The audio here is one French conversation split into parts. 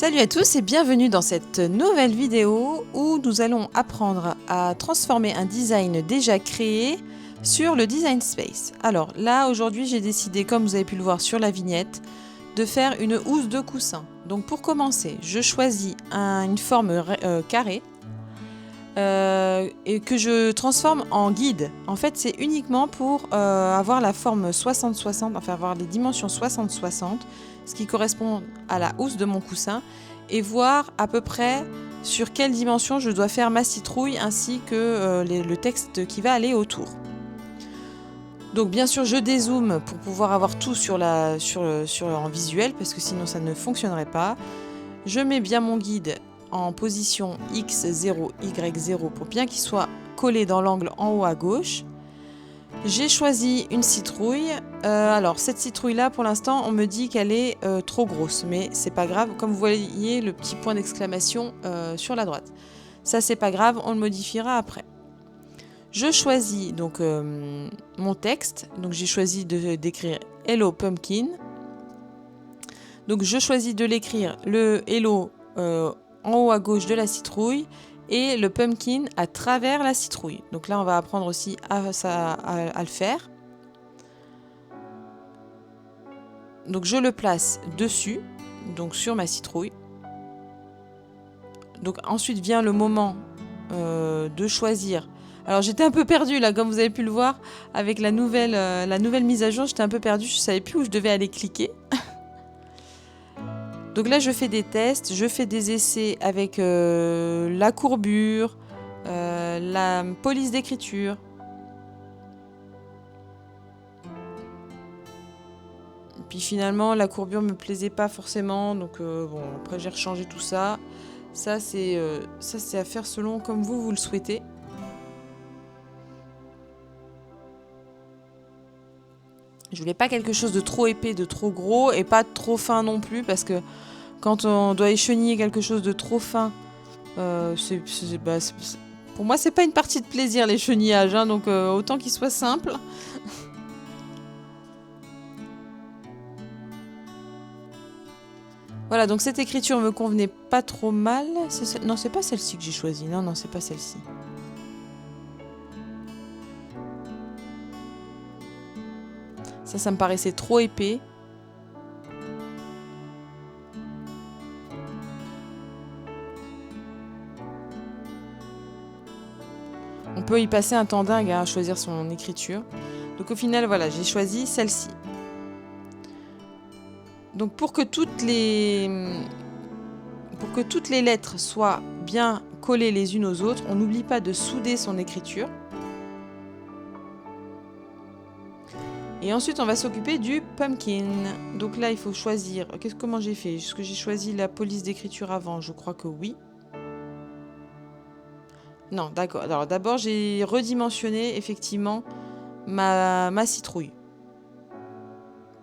Salut à tous et bienvenue dans cette nouvelle vidéo où nous allons apprendre à transformer un design déjà créé sur le Design Space. Alors là aujourd'hui j'ai décidé, comme vous avez pu le voir sur la vignette, de faire une housse de coussin. Donc pour commencer, je choisis une forme carrée et que je transforme en guide. En fait c'est uniquement pour avoir la forme 60-60, enfin avoir les dimensions 60-60, ce qui correspond à la housse de mon coussin, et voir à peu près sur quelle dimension je dois faire ma citrouille ainsi que le texte qui va aller autour. Donc bien sûr je dézoome pour pouvoir avoir tout en visuel parce que sinon ça ne fonctionnerait pas. Je mets bien mon guide en position X0, Y0 pour bien qu'il soit collé dans l'angle en haut à gauche. J'ai choisi une citrouille. Alors cette citrouille là pour l'instant on me dit qu'elle est trop grosse, mais c'est pas grave, comme vous voyez le petit point d'exclamation sur la droite. Ça c'est pas grave, on le modifiera après. Je choisis donc mon texte, donc j'ai choisi d'écrire Hello Pumpkin. Donc je choisis de l'écrire le Hello en haut à gauche de la citrouille et le pumpkin à travers la citrouille. Donc là on va apprendre aussi à le faire. Donc je le place dessus, donc sur ma citrouille. Donc ensuite vient le moment de choisir. Alors j'étais un peu perdue là, comme vous avez pu le voir, avec la nouvelle mise à jour, j'étais un peu perdue, je ne savais plus où je devais aller cliquer. Donc là je fais des tests, je fais des essais avec la courbure, la police d'écriture. Puis finalement la courbure me plaisait pas forcément, donc bon après j'ai rechangé tout ça. Ça c'est à faire selon comme vous le souhaitez. Je voulais pas quelque chose de trop épais, de trop gros et pas trop fin non plus parce que quand on doit écheniller quelque chose de trop fin, pour moi c'est pas une partie de plaisir l'échenillage, hein, donc autant qu'il soit simple. Voilà, donc cette écriture me convenait pas trop mal. Non, c'est pas celle-ci que j'ai choisie. Non, c'est pas celle-ci. Ça me paraissait trop épais. On peut y passer un temps dingue à choisir son écriture. Donc au final, voilà, j'ai choisi celle-ci. Donc pour que toutes les lettres soient bien collées les unes aux autres, on n'oublie pas de souder son écriture. Et ensuite, on va s'occuper du pumpkin. Donc là, il faut choisir. Comment j'ai fait? Est-ce que j'ai choisi la police d'écriture avant? Je crois que oui. Non, d'accord. Alors d'abord, j'ai redimensionné effectivement ma citrouille.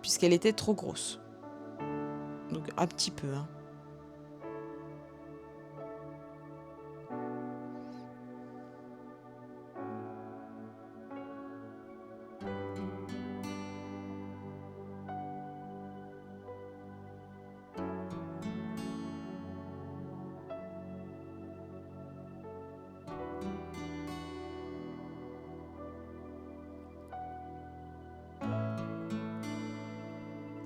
Puisqu'elle était trop grosse. Donc un petit peu, hein.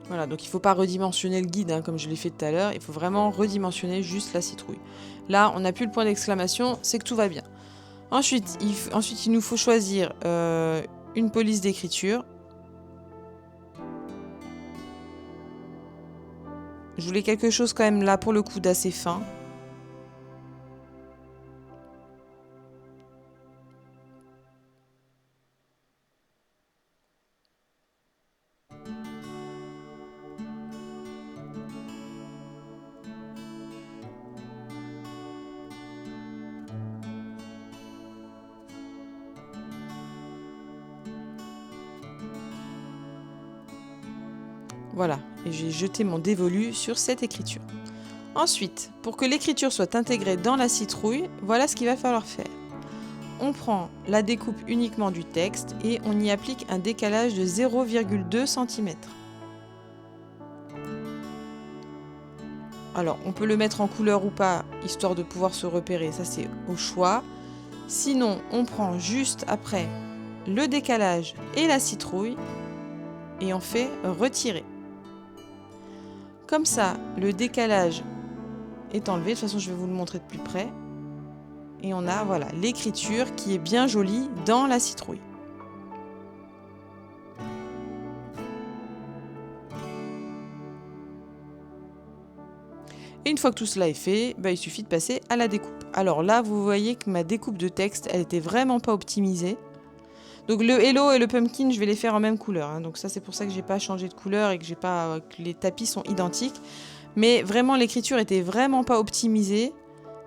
Voilà, donc il ne faut pas redimensionner le guide, hein, comme je l'ai fait tout à l'heure. Il faut vraiment redimensionner juste la citrouille. Là, on n'a plus le point d'exclamation, c'est que tout va bien. Ensuite, il nous faut choisir une police d'écriture. Je voulais quelque chose quand même là, pour le coup, d'assez fin. Voilà, et j'ai jeté mon dévolu sur cette écriture. Ensuite, pour que l'écriture soit intégrée dans la citrouille, voilà ce qu'il va falloir faire. On prend la découpe uniquement du texte et on y applique un décalage de 0,2 cm. Alors, on peut le mettre en couleur ou pas, histoire de pouvoir se repérer. Ça, c'est au choix. Sinon, on prend juste après le décalage et la citrouille et on fait retirer. Comme ça, le décalage est enlevé. De toute façon, je vais vous le montrer de plus près. Et on a, voilà, l'écriture qui est bien jolie dans la citrouille. Et une fois que tout cela est fait, il suffit de passer à la découpe. Alors là, vous voyez que ma découpe de texte, elle était vraiment pas optimisée. Donc le Hello et le Pumpkin, je vais les faire en même couleur. Hein. Donc ça, c'est pour ça que j'ai pas changé de couleur et que les tapis sont identiques. Mais vraiment, l'écriture était vraiment pas optimisée.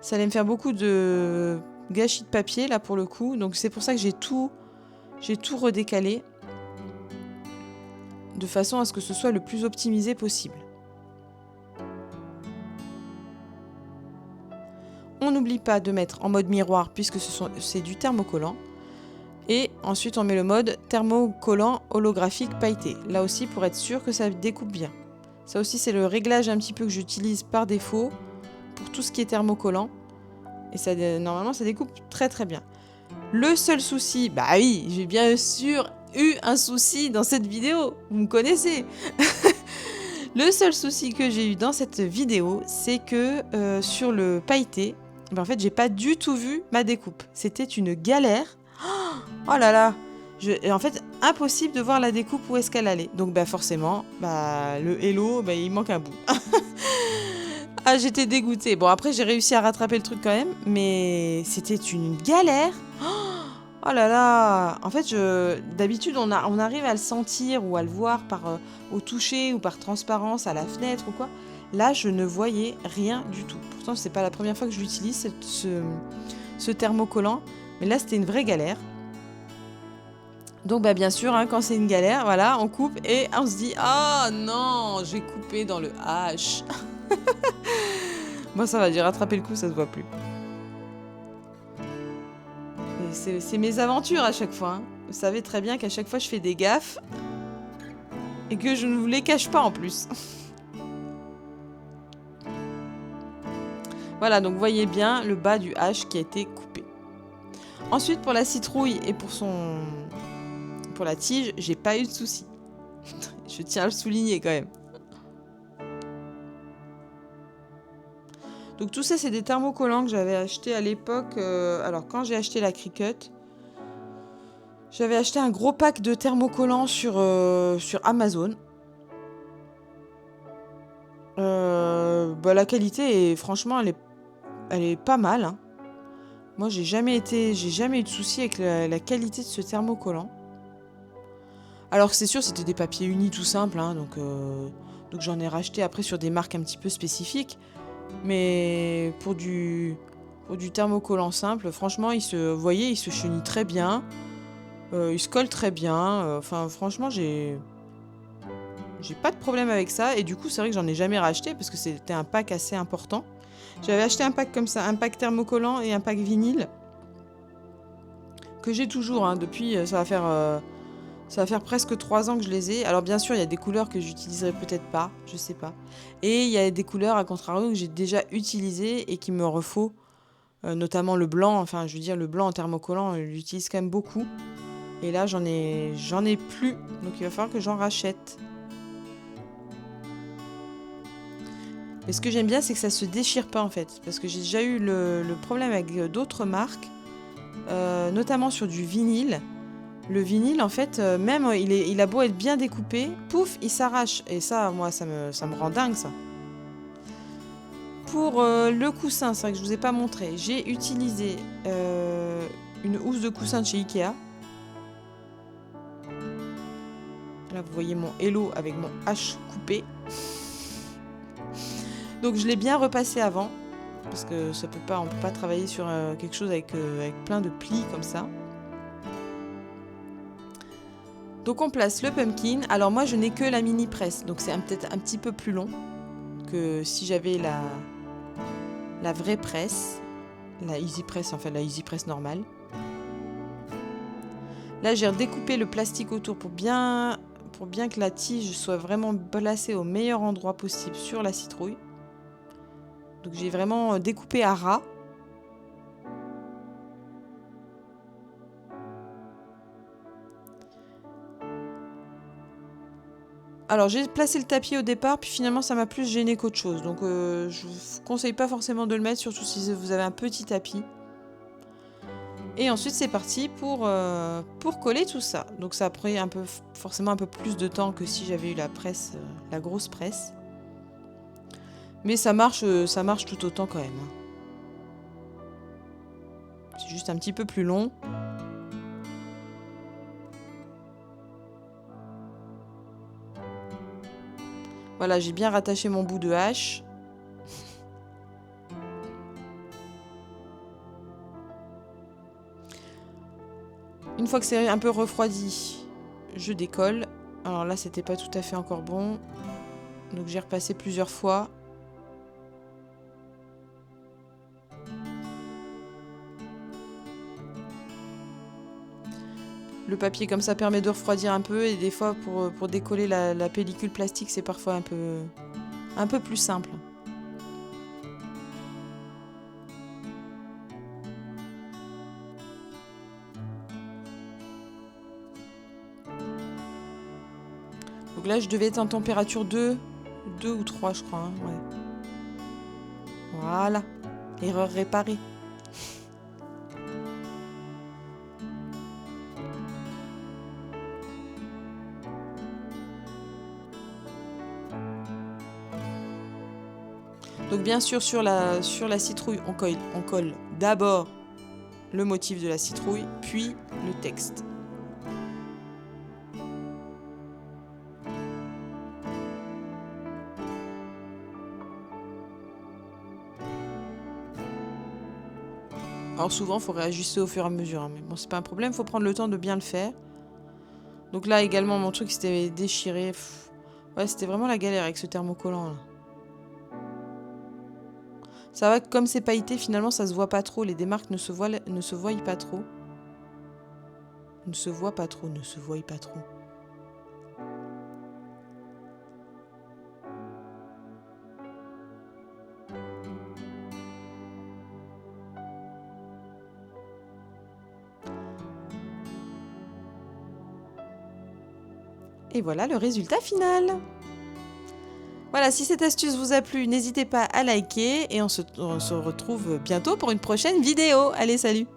Ça allait me faire beaucoup de gâchis de papier, là, pour le coup. Donc c'est pour ça que j'ai tout redécalé. De façon à ce que ce soit le plus optimisé possible. On n'oublie pas de mettre en mode miroir puisque c'est du thermocollant. Et ensuite on met le mode thermocollant holographique pailleté. Là aussi pour être sûr que ça découpe bien. Ça aussi c'est le réglage un petit peu que j'utilise par défaut pour tout ce qui est thermocollant. Et ça, normalement ça découpe très très bien. Le seul souci, bah oui, j'ai bien sûr eu un souci dans cette vidéo. Vous me connaissez. Le seul souci que j'ai eu dans cette vidéo, c'est que sur le pailleté, en fait, j'ai pas du tout vu ma découpe. C'était une galère. Oh là là. En fait, impossible de voir la découpe où est-ce qu'elle allait. Donc forcément, le Hello, il manque un bout. Ah, j'étais dégoûtée. Bon, après, j'ai réussi à rattraper le truc quand même, mais c'était une galère. Oh là là. En fait, d'habitude, on arrive à le sentir ou à le voir au toucher ou par transparence à la fenêtre ou quoi. Là, je ne voyais rien du tout. Pourtant, c'est pas la première fois que je l'utilise, ce thermocollant. Mais là, c'était une vraie galère. Donc, bien sûr, hein, quand c'est une galère, voilà, on coupe et on se dit « Ah non, j'ai coupé dans le H !» Bon, ça va, j'ai rattrapé le coup, ça se voit plus. C'est mes aventures à chaque fois. Hein. Vous savez très bien qu'à chaque fois, je fais des gaffes et que je ne vous les cache pas en plus. Voilà, donc voyez bien le bas du H qui a été coupé. Ensuite, pour la citrouille et pour la tige, j'ai pas eu de soucis. Je tiens à le souligner quand même. Donc tout ça, c'est des thermocollants que j'avais acheté à l'époque. Alors quand j'ai acheté la Cricut, j'avais acheté un gros pack de thermocollants sur Amazon. La qualité, franchement, elle est pas mal. Hein. Moi, j'ai jamais eu de soucis avec la qualité de ce thermocollant. Alors que c'est sûr, c'était des papiers unis tout simples, hein, donc j'en ai racheté après sur des marques un petit peu spécifiques. Mais pour du thermocollant simple, franchement, il se chenille très bien. Il se colle très bien. Enfin, franchement, j'ai pas de problème avec ça. Et du coup, c'est vrai que j'en ai jamais racheté parce que c'était un pack assez important. J'avais acheté un pack comme ça, un pack thermocollant et un pack vinyle. Que j'ai toujours, hein, depuis, ça va faire presque 3 ans que je les ai. Alors bien sûr, il y a des couleurs que j'utiliserai peut-être pas, je sais pas. Et il y a des couleurs, à contrario, que j'ai déjà utilisées et qui me refaut. Notamment le blanc, enfin je veux dire le blanc en thermocollant, je l'utilise quand même beaucoup. Et là, j'en ai plus, donc il va falloir que j'en rachète. Mais ce que j'aime bien, c'est que ça se déchire pas en fait. Parce que j'ai déjà eu le problème avec d'autres marques, notamment sur du vinyle. Le vinyle, en fait, même il a beau être bien découpé, pouf, il s'arrache. Et ça, moi, ça me rend dingue, ça. Pour le coussin, c'est vrai que je vous ai pas montré. J'ai utilisé une housse de coussin de chez Ikea. Là, vous voyez mon Hello avec mon H coupé. Donc, je l'ai bien repassé avant. Parce que on peut pas travailler sur quelque chose avec plein de plis comme ça. Donc on place le pumpkin. Alors moi je n'ai que la mini presse, donc c'est peut-être un petit peu plus long que si j'avais la vraie presse, la Easy Press, enfin la Easy Press normale. Là j'ai redécoupé le plastique autour pour bien que la tige soit vraiment placée au meilleur endroit possible sur la citrouille. Donc j'ai vraiment découpé à ras. Alors j'ai placé le tapis au départ, puis finalement ça m'a plus gêné qu'autre chose. Donc je vous conseille pas forcément de le mettre, surtout si vous avez un petit tapis. Et ensuite c'est parti pour coller tout ça. Donc ça a pris forcément un peu plus de temps que si j'avais eu la presse, la grosse presse. Mais ça marche tout autant quand même. C'est juste un petit peu plus long. Voilà, j'ai bien rattaché mon bout de hache. Une fois que c'est un peu refroidi, je décolle. Alors là, c'était pas tout à fait encore bon. Donc j'ai repassé plusieurs fois. Le papier comme ça permet de refroidir un peu et des fois pour décoller la pellicule plastique, c'est parfois un peu plus simple. Donc là, je devais être en température 2 ou 3, je crois. Hein, ouais. Voilà. Erreur réparée. Donc bien sûr, sur la citrouille, on colle d'abord le motif de la citrouille, puis le texte. Alors souvent, il faut réajuster au fur et à mesure. Hein, mais bon, c'est pas un problème, il faut prendre le temps de bien le faire. Donc là également, mon truc s'était déchiré. Ouais, c'était vraiment la galère avec ce thermocollant là. Ça va, comme c'est pailleté, finalement, ça se voit pas trop. Les démarques ne se voient pas trop. Ne se voient pas trop. Et voilà le résultat final. Voilà, si cette astuce vous a plu, n'hésitez pas à liker et on se retrouve bientôt pour une prochaine vidéo. Allez, salut!